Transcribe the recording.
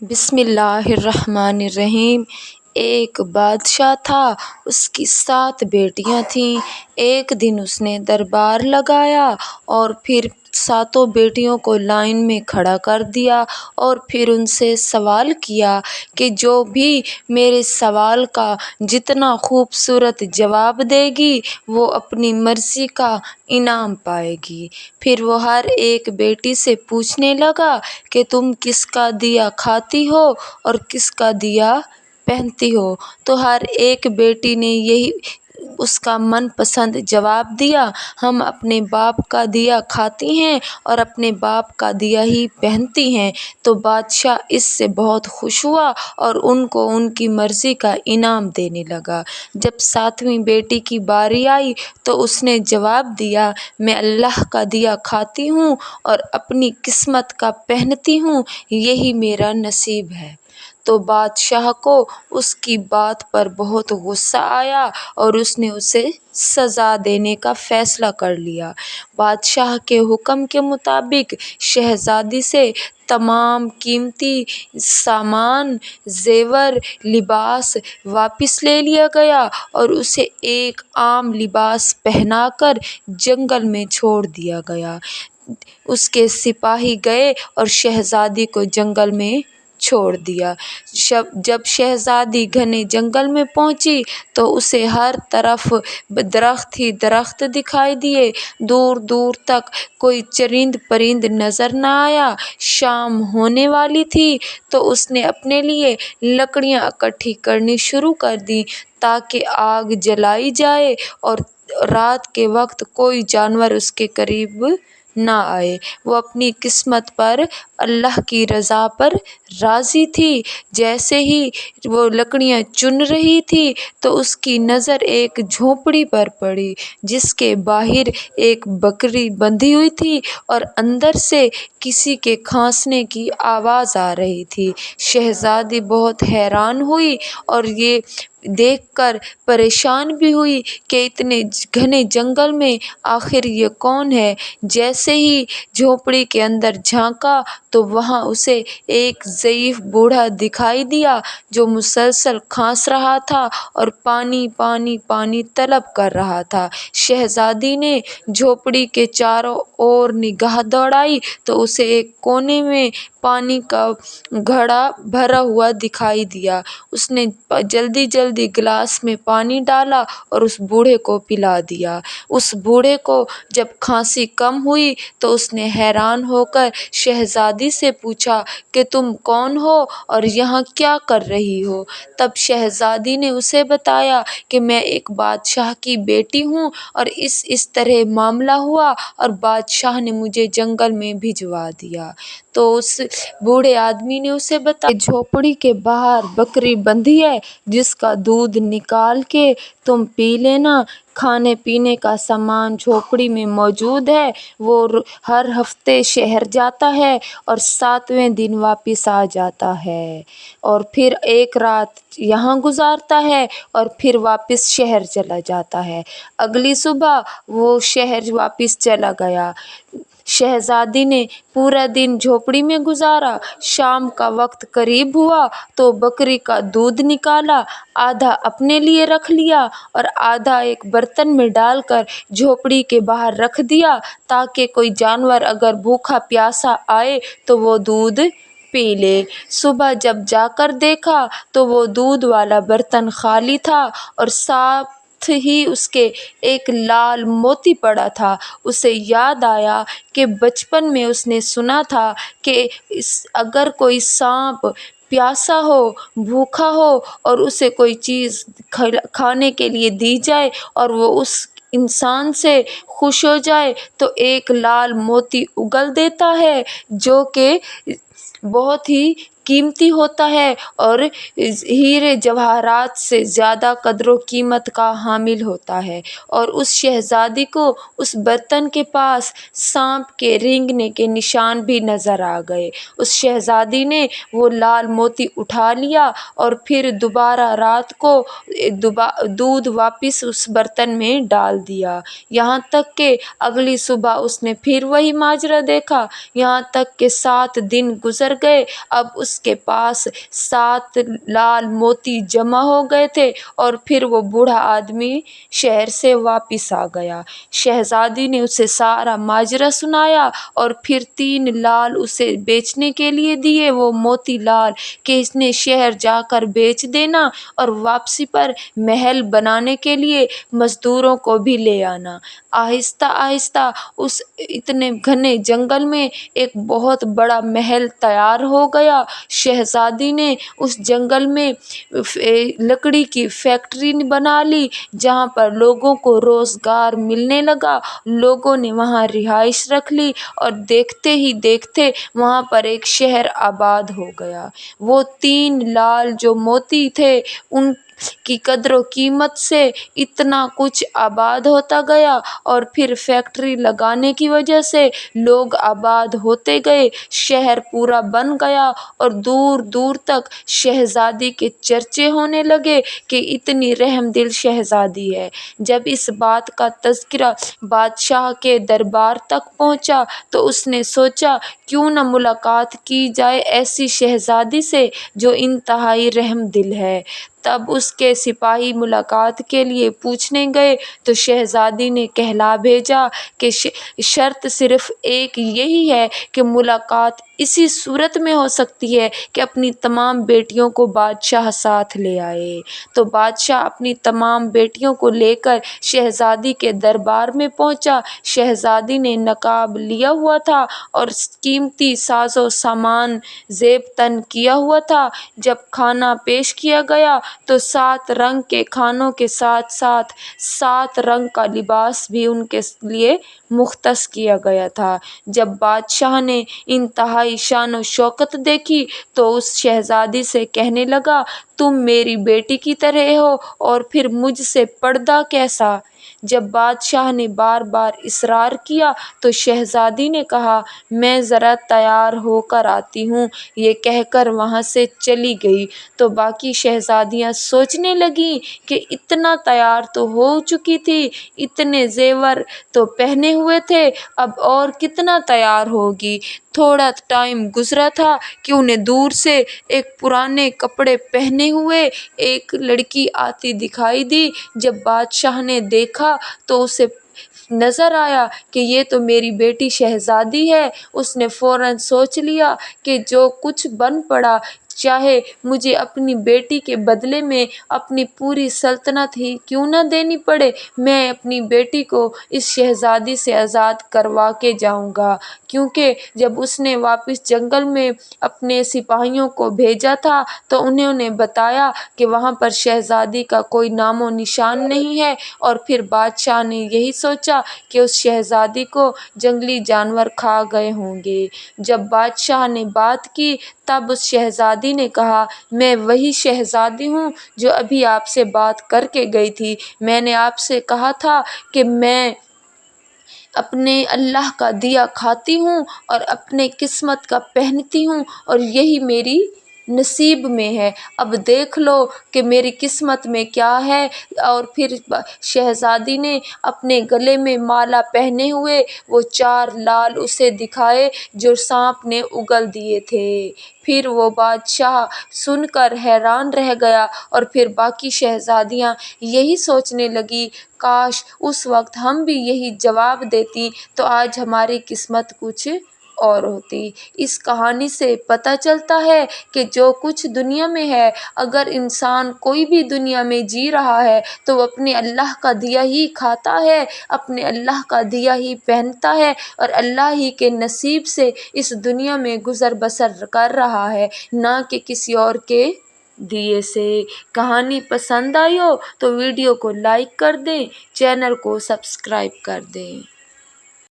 بسم اللہ الرحمن الرحیم۔ ایک بادشاہ تھا، اس کی 7 بیٹیاں تھیں۔ ایک دن اس نے دربار لگایا اور پھر 7 بیٹیوں کو لائن میں کھڑا کر دیا اور پھر ان سے سوال کیا کہ جو بھی میرے سوال کا جتنا خوبصورت جواب دے گی وہ اپنی مرضی کا انعام پائے گی۔ پھر وہ ہر ایک بیٹی سے پوچھنے لگا کہ تم کس کا دیا کھاتی ہو اور کس کا دیا پہنتی ہو؟ تو ہر ایک بیٹی نے یہی اس کا من پسند جواب دیا، ہم اپنے باپ کا دیا کھاتی ہیں اور اپنے باپ کا دیا ہی پہنتی ہیں۔ تو بادشاہ اس سے بہت خوش ہوا اور ان کو ان کی مرضی کا انعام دینے لگا۔ جب 7ویں بیٹی کی باری آئی تو اس نے جواب دیا، میں اللہ کا دیا کھاتی ہوں اور اپنی قسمت کا پہنتی ہوں، یہی میرا نصیب ہے۔ تو بادشاہ کو اس کی بات پر بہت غصہ آیا اور اس نے اسے سزا دینے کا فیصلہ کر لیا۔ بادشاہ کے حکم کے مطابق شہزادی سے تمام قیمتی سامان، زیور، لباس واپس لے لیا گیا اور اسے ایک عام لباس پہنا کر جنگل میں چھوڑ دیا گیا۔ اس کے سپاہی گئے اور شہزادی کو جنگل میں چھوڑ دیا۔ جب شہزادی گھنے جنگل میں پہنچی تو اسے ہر طرف درخت ہی درخت دکھائی دیے، دور دور تک کوئی چرند پرند نظر نہ آیا۔ شام ہونے والی تھی تو اس نے اپنے لیے لکڑیاں اکٹھی کرنی شروع کر دیں تاکہ آگ جلائی جائے اور رات کے وقت کوئی جانور اس کے قریب نہ آئے۔ وہ اپنی قسمت پر، اللہ کی رضا پر راضی تھی۔ جیسے ہی وہ لکڑیاں چن رہی تھی تو اس کی نظر ایک جھونپڑی پر پڑی جس کے باہر ایک بکری بندھی ہوئی تھی اور اندر سے کسی کے کھانسنے کی آواز آ رہی تھی۔ شہزادی بہت حیران ہوئی اور یہ دیکھ کر پریشان بھی ہوئی کہ اتنے گھنے جنگل میں آخر یہ کون ہے۔ جیسے ہی جھونپڑی کے اندر جھانکا تو وہاں اسے ایک ضعیف بوڑھا دکھائی دیا جو مسلسل کھانس رہا تھا اور پانی پانی پانی طلب کر رہا تھا۔ شہزادی نے جھونپڑی کے چاروں اور نگاہ دوڑائی تو اسے ایک کونے میں پانی کا گھڑا بھرا ہوا دکھائی دیا۔ اس نے جلدی جلدی گلاس میں پانی ڈالا اور اس بوڑھے کو پلا دیا۔ اس بوڑھے کو جب کھانسی کم ہوئی تو اس نے حیران ہو کر شہزادی سے پوچھا کہ تم کون ہو اور یہاں کیا کر رہی ہو؟ تب شہزادی نے اسے بتایا کہ میں ایک بادشاہ کی بیٹی ہوں اور اس طرح معاملہ ہوا اور بادشاہ نے مجھے جنگل میں بھجوا دیا۔ تو اس بوڑھے آدمی نے اسے بتایا کہ جھونپڑی کے باہر بکری بندھی ہے جس کا دودھ نکال کے تم پی لینا۔ کھانے پینے کا سامان جھونپڑی میں موجود ہے۔ وہ ہر ہفتے شہر جاتا ہے اور 7ویں دن واپس آ جاتا ہے اور پھر ایک رات یہاں گزارتا ہے اور پھر واپس شہر چلا جاتا ہے۔ اگلی صبح وہ شہر واپس چلا گیا۔ شہزادی نے پورا دن جھونپڑی میں گزارا۔ شام کا وقت قریب ہوا تو بکری کا دودھ نکالا، آدھا اپنے لیے رکھ لیا اور آدھا ایک برتن میں ڈال کر جھونپڑی کے باہر رکھ دیا تاکہ کوئی جانور اگر بھوکا پیاسا آئے تو وہ دودھ پی لے۔ صبح جب جا کر دیکھا تو وہ دودھ والا برتن خالی تھا اور ساتھ ہی اس کے ایک لال موتی پڑا تھا۔ اسے یاد آیا کہ بچپن میں اس نے سنا تھا کہ اگر کوئی سانپ پیاسا ہو، بھوکا ہو اور اسے کوئی چیز کھانے کے لیے دی جائے اور وہ اس انسان سے خوش ہو جائے تو ایک لال موتی اگل دیتا ہے جو کہ بہت ہی قیمتی ہوتا ہے اور ہیرے جواہرات سے زیادہ قدر و قیمت کا حامل ہوتا ہے۔ اور اس شہزادی کو اس برتن کے پاس سانپ کے رینگنے کے نشان بھی نظر آ گئے۔ اس شہزادی نے وہ لال موتی اٹھا لیا اور پھر دوبارہ رات کو دودھ واپس اس برتن میں ڈال دیا، یہاں تک کہ اگلی صبح اس نے پھر وہی ماجرا دیکھا، یہاں تک کہ 7 دن گزر گئے۔ اب اس اس کے پاس 7 لال موتی جمع ہو گئے تھے اور پھر وہ بوڑھا آدمی شہر سے واپس آ گیا۔ شہزادی نے اسے سارا ماجرا سنایا اور پھر 3 لال اسے بیچنے کے لیے دیے، وہ موتی لال کہ اس نے شہر جا کر بیچ دینا اور واپسی پر محل بنانے کے لیے مزدوروں کو بھی لے آنا۔ آہستہ آہستہ اس اتنے گھنے جنگل میں ایک بہت بڑا محل تیار ہو گیا۔ شہزادی نے اس جنگل میں لکڑی کی فیکٹری بنا لی جہاں پر لوگوں کو روزگار ملنے لگا۔ لوگوں نے وہاں رہائش رکھ لی اور دیکھتے ہی دیکھتے وہاں پر ایک شہر آباد ہو گیا۔ وہ 3 لال جو موتی تھے ان کی قدر و قیمت سے اتنا کچھ آباد ہوتا گیا اور پھر فیکٹری لگانے کی وجہ سے لوگ آباد ہوتے گئے، شہر پورا بن گیا اور دور دور تک شہزادی کے چرچے ہونے لگے کہ اتنی رحم دل شہزادی ہے۔ جب اس بات کا تذکرہ بادشاہ کے دربار تک پہنچا تو اس نے سوچا کیوں نہ ملاقات کی جائے ایسی شہزادی سے جو انتہائی رحم دل ہے۔ تب اس کے سپاہی ملاقات کے لیے پوچھنے گئے تو شہزادی نے کہلا بھیجا کہ شرط صرف ایک یہی ہے کہ ملاقات اسی صورت میں ہو سکتی ہے کہ اپنی تمام بیٹیوں کو بادشاہ ساتھ لے آئے۔ تو بادشاہ اپنی تمام بیٹیوں کو لے کر شہزادی کے دربار میں پہنچا۔ شہزادی نے نقاب لیا ہوا تھا اور قیمتی ساز و سامان زیب تن کیا ہوا تھا۔ جب کھانا پیش کیا گیا تو 7 رنگ کے کھانوں کے ساتھ ساتھ 7 رنگ کا لباس بھی ان کے لیے مختص کیا گیا تھا۔ جب بادشاہ نے انتہائی شان و شوکت دیکھی تو اس شہزادی سے کہنے لگا تم میری بیٹی کی طرح ہو اور پھر مجھ سے پردہ کیسا؟ جب بادشاہ نے بار بار اصرار کیا تو شہزادی نے کہا میں ذرا تیار ہو کر آتی ہوں، یہ کہہ کر وہاں سے چلی گئی۔ تو باقی شہزادیاں سوچنے لگیں کہ اتنا تیار تو ہو چکی تھی، اتنے زیور تو پہنے ہوئے تھے، اب اور کتنا تیار ہوگی۔ تھوڑا ٹائم گزرا تھا کہ انہیں دور سے ایک پرانے کپڑے پہنے ہوئے ایک لڑکی آتی دکھائی دی۔ جب بادشاہ نے دیکھا تو اسے نظر آیا کہ یہ تو میری بیٹی شہزادی ہے۔ اس نے فوراً سوچ لیا کہ جو کچھ بن پڑا چاہے مجھے اپنی بیٹی کے بدلے میں اپنی پوری سلطنت ہی کیوں نہ دینی پڑے، میں اپنی بیٹی کو اس شہزادی سے آزاد کروا کے جاؤں گا۔ کیونکہ جب اس نے واپس جنگل میں اپنے سپاہیوں کو بھیجا تھا تو انہوں نے بتایا کہ وہاں پر شہزادی کا کوئی نام و نشان نہیں ہے، اور پھر بادشاہ نے یہی سوچا کہ اس شہزادی کو جنگلی جانور کھا گئے ہوں گے۔ جب بادشاہ نے بات کی تب اس شہزادی نے کہا میں وہی شہزادی ہوں جو ابھی آپ سے بات کر کے گئی تھی۔ میں نے آپ سے کہا تھا کہ میں اپنے اللہ کا دیا کھاتی ہوں اور اپنے قسمت کا پہنتی ہوں اور یہی میری نصیب میں ہے، اب دیکھ لو کہ میری قسمت میں کیا ہے۔ اور پھر شہزادی نے اپنے گلے میں مالا پہنے ہوئے وہ 4 لال اسے دکھائے جو سانپ نے اگل دیے تھے۔ پھر وہ بادشاہ سن کر حیران رہ گیا اور پھر باقی شہزادیاں یہی سوچنے لگی کاش اس وقت ہم بھی یہی جواب دیتی تو آج ہماری قسمت کچھ اور ہوتی۔ اس کہانی سے پتہ چلتا ہے کہ جو کچھ دنیا میں ہے، اگر انسان کوئی بھی دنیا میں جی رہا ہے تو وہ اپنے اللہ کا دیا ہی کھاتا ہے، اپنے اللہ کا دیا ہی پہنتا ہے اور اللہ ہی کے نصیب سے اس دنیا میں گزر بسر کر رہا ہے، نہ کہ کسی اور کے دیے سے۔ کہانی پسند آئی ہو تو ویڈیو کو لائک کر دیں، چینل کو سبسکرائب کر دیں۔